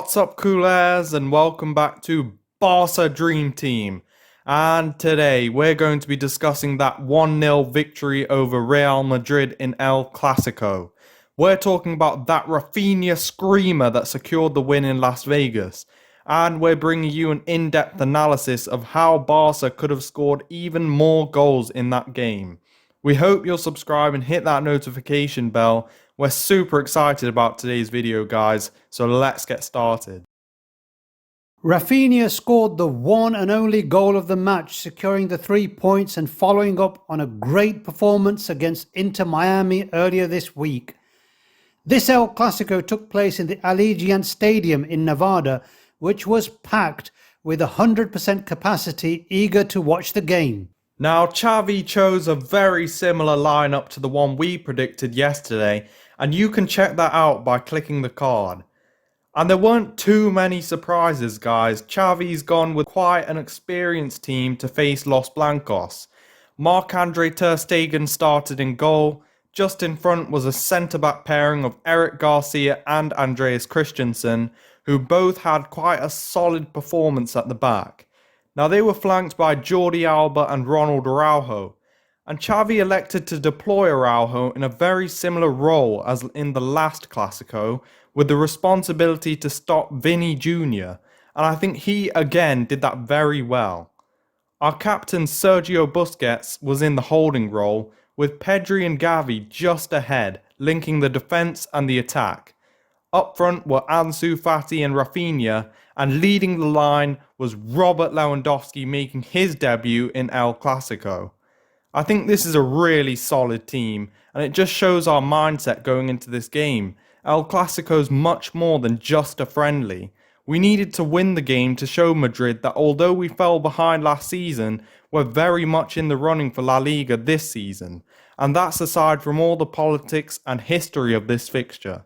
What's up, coolers, and welcome back to Barça Dream Team. And today we're going to be discussing that 1-0 victory over Real Madrid in El Clásico. We're talking about that Raphinha screamer that secured the win in Las Vegas. And we're bringing you an in-depth analysis of how Barca could have scored even more goals in that game. We hope you'll subscribe and hit that notification bell. We're super excited about today's video, guys, so let's get started. Raphinha scored the one and only goal of the match, securing the 3 points and following up on a great performance against Inter Miami earlier this week. This El Clásico took place in the Allegiant Stadium in Nevada, which was packed with 100% capacity, eager to watch the game. Now, Xavi chose a very similar lineup to the one we predicted yesterday, and you can check that out by clicking the card. And there weren't too many surprises, guys. Xavi's gone with quite an experienced team to face Los Blancos. Marc-Andre ter Stegen started in goal. Just in front was a centre-back pairing of Eric Garcia and Andreas Christensen, who both had quite a solid performance at the back. Now, they were flanked by Jordi Alba and Ronald Araujo, and Xavi elected to deploy Araujo in a very similar role as in the last Clásico, with the responsibility to stop Vinny Jr., and I think he again did that very well. Our captain Sergio Busquets was in the holding role, with Pedri and Gavi just ahead, linking the defence and the attack. Up front were Ansu Fati and Raphinha, and leading the line was Robert Lewandowski making his debut in El Clásico. I think this is a really solid team, and it just shows our mindset going into this game. El Clásico is much more than just a friendly. We needed to win the game to show Madrid that although we fell behind last season, we're very much in the running for La Liga this season, and that's aside from all the politics and history of this fixture.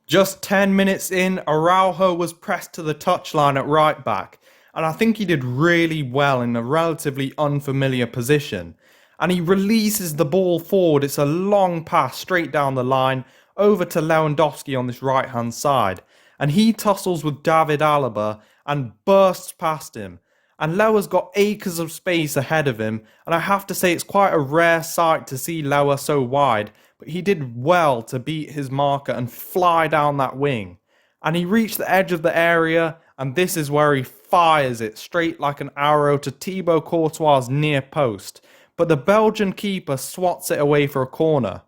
Just 10 minutes in, Araujo was pressed to the touchline at right back, and I think he did really well in a relatively unfamiliar position. And he releases the ball forward. It's a long pass straight down the line over to Lewandowski on this right hand side, and he tussles with David Alaba and bursts past him. And Lewa's got acres of space ahead of him, and I have to say it's quite a rare sight to see Lewa so wide, but he did well to beat his marker and fly down that wing. And he reached the edge of the area, and this is where he fires it straight like an arrow to Thibaut Courtois' near post, but the Belgian keeper swats it away for a corner.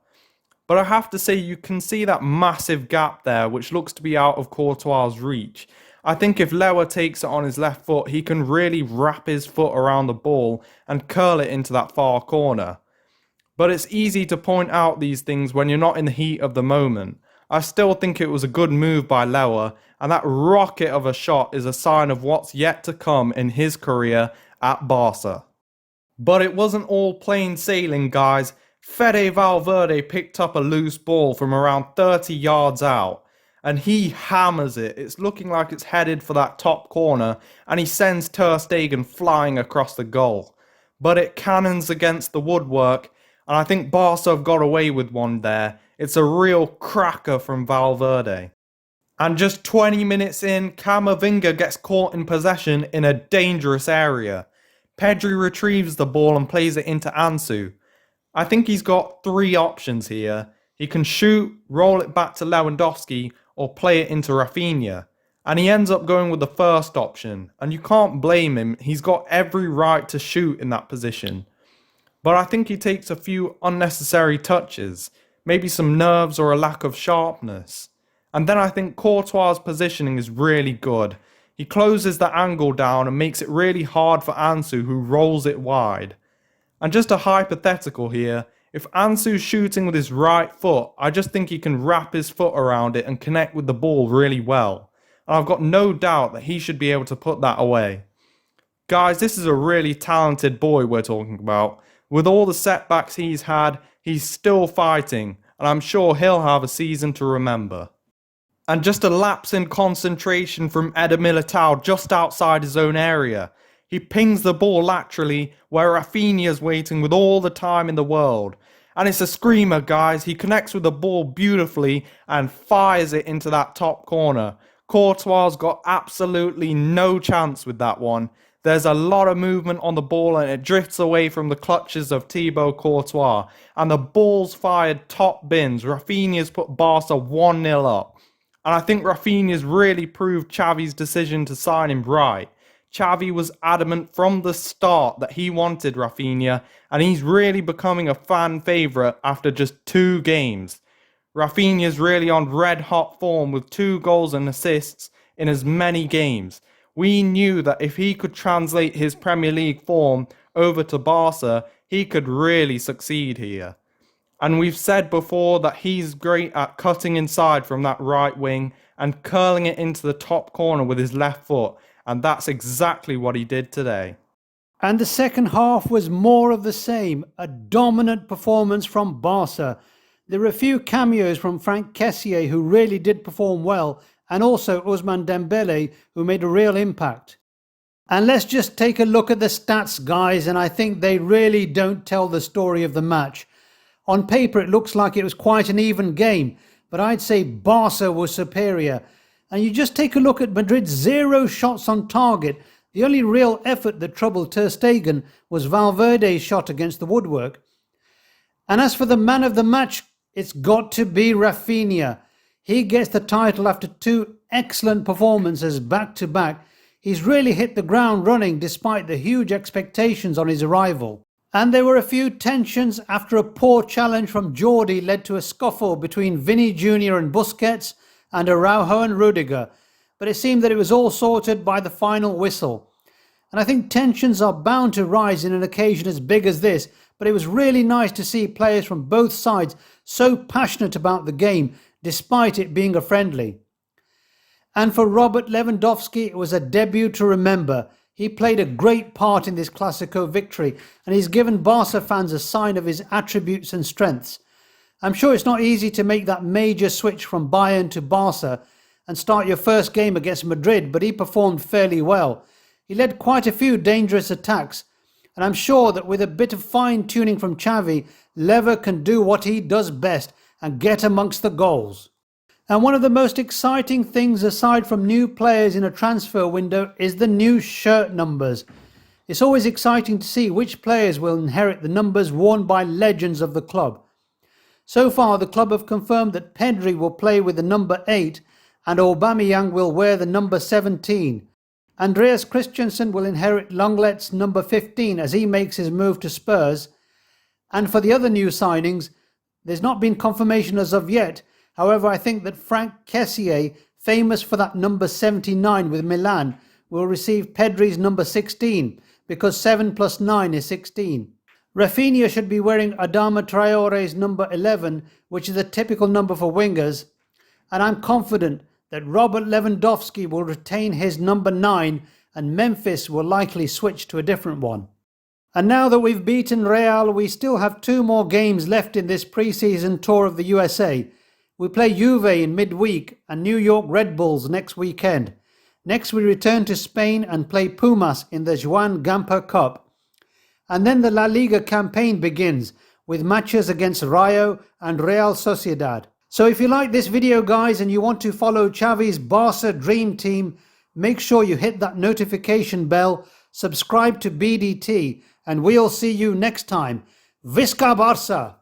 But I have to say, you can see that massive gap there, which looks to be out of Courtois' reach. I think if Lewa takes it on his left foot, he can really wrap his foot around the ball and curl it into that far corner. But it's easy to point out these things when you're not in the heat of the moment. I still think it was a good move by Lewa, and that rocket of a shot is a sign of what's yet to come in his career at Barca. But it wasn't all plain sailing, guys. Fede Valverde picked up a loose ball from around 30 yards out, and he hammers it. It's looking like it's headed for that top corner, and he sends ter Stegen flying across the goal. But it cannons against the woodwork, and I think Barca have got away with one there. It's a real cracker from Valverde. And just 20 minutes in, Camavinga gets caught in possession in a dangerous area. Pedri retrieves the ball and plays it into Ansu. I think he's got three options here. He can shoot, roll it back to Lewandowski, or play it into Raphinha. And he ends up going with the first option. And you can't blame him. He's got every right to shoot in that position. But I think he takes a few unnecessary touches. Maybe some nerves or a lack of sharpness. And then I think Courtois' positioning is really good. He closes the angle down and makes it really hard for Ansu, who rolls it wide. And just a hypothetical here, if Ansu's shooting with his right foot, I just think he can wrap his foot around it and connect with the ball really well. And I've got no doubt that he should be able to put that away. Guys, this is a really talented boy we're talking about. With all the setbacks he's had, he's still fighting, and I'm sure he'll have a season to remember. And just a lapse in concentration from Eder Militao just outside his own area. He pings the ball laterally where Raphinha's waiting with all the time in the world. And it's a screamer, guys. He connects with the ball beautifully and fires it into that top corner. Courtois got absolutely no chance with that one. There's a lot of movement on the ball and it drifts away from the clutches of Thibaut Courtois. And the ball's fired top bins. Raphinha's put Barca 1-0 up. And I think Raphinha's really proved Xavi's decision to sign him right. Xavi was adamant from the start that he wanted Raphinha, and he's really becoming a fan favourite after just 2 games. Raphinha's really on red-hot form with 2 goals and assists in as many games. We knew that if he could translate his Premier League form over to Barca, he could really succeed here. And we've said before that he's great at cutting inside from that right wing and curling it into the top corner with his left foot. And that's exactly what he did today. And the second half was more of the same, a dominant performance from Barca. There were a few cameos from Franck Kessié, who really did perform well, and also Ousmane Dembele, who made a real impact. And let's just take a look at the stats, guys, and I think they really don't tell the story of the match. On paper, it looks like it was quite an even game, but I'd say Barca was superior. And you just take a look at Madrid's 0 shots on target. The only real effort that troubled Ter Stegen was Valverde's shot against the woodwork. And as for the man of the match, it's got to be Raphinha. He gets the title after 2 excellent performances back-to-back. He's really hit the ground running despite the huge expectations on his arrival. And there were a few tensions after a poor challenge from Jordi led to a scuffle between Vinny Jr. and Busquets and Araujo and Rudiger. But it seemed that it was all sorted by the final whistle. And I think tensions are bound to rise in an occasion as big as this, but it was really nice to see players from both sides so passionate about the game, despite it being a friendly. And for Robert Lewandowski, it was a debut to remember. He played a great part in this Clásico victory, and he's given Barca fans a sign of his attributes and strengths. I'm sure it's not easy to make that major switch from Bayern to Barca and start your first game against Madrid, but he performed fairly well. He led quite a few dangerous attacks, and I'm sure that with a bit of fine-tuning from Xavi, Lever can do what he does best and get amongst the goals. And one of the most exciting things aside from new players in a transfer window is the new shirt numbers. It's always exciting to see which players will inherit the numbers worn by legends of the club. So far, the club have confirmed that Pedri will play with the number 8 and Aubameyang will wear the number 17. Andreas Christensen will inherit Lenglet's number 15 as he makes his move to Spurs. And for the other new signings, there's not been confirmation as of yet. However, I think that Franck Kessié, famous for that number 79 with Milan, will receive Pedri's number 16 because 7 plus 9 is 16. Raphinha should be wearing Adama Traore's number 11, which is a typical number for wingers. And I'm confident that Robert Lewandowski will retain his number 9 and Memphis will likely switch to a different one. And now that we've beaten Real, we still have 2 more games left in this pre-season tour of the USA. We play Juve in midweek and New York Red Bulls next weekend. Next we return to Spain and play Pumas in the Joan Gamper Cup. And then the La Liga campaign begins with matches against Rayo and Real Sociedad. So if you like this video, guys, and you want to follow Xavi's Barca Dream Team, make sure you hit that notification bell, subscribe to BDT, and we'll see you next time. Visca Barça!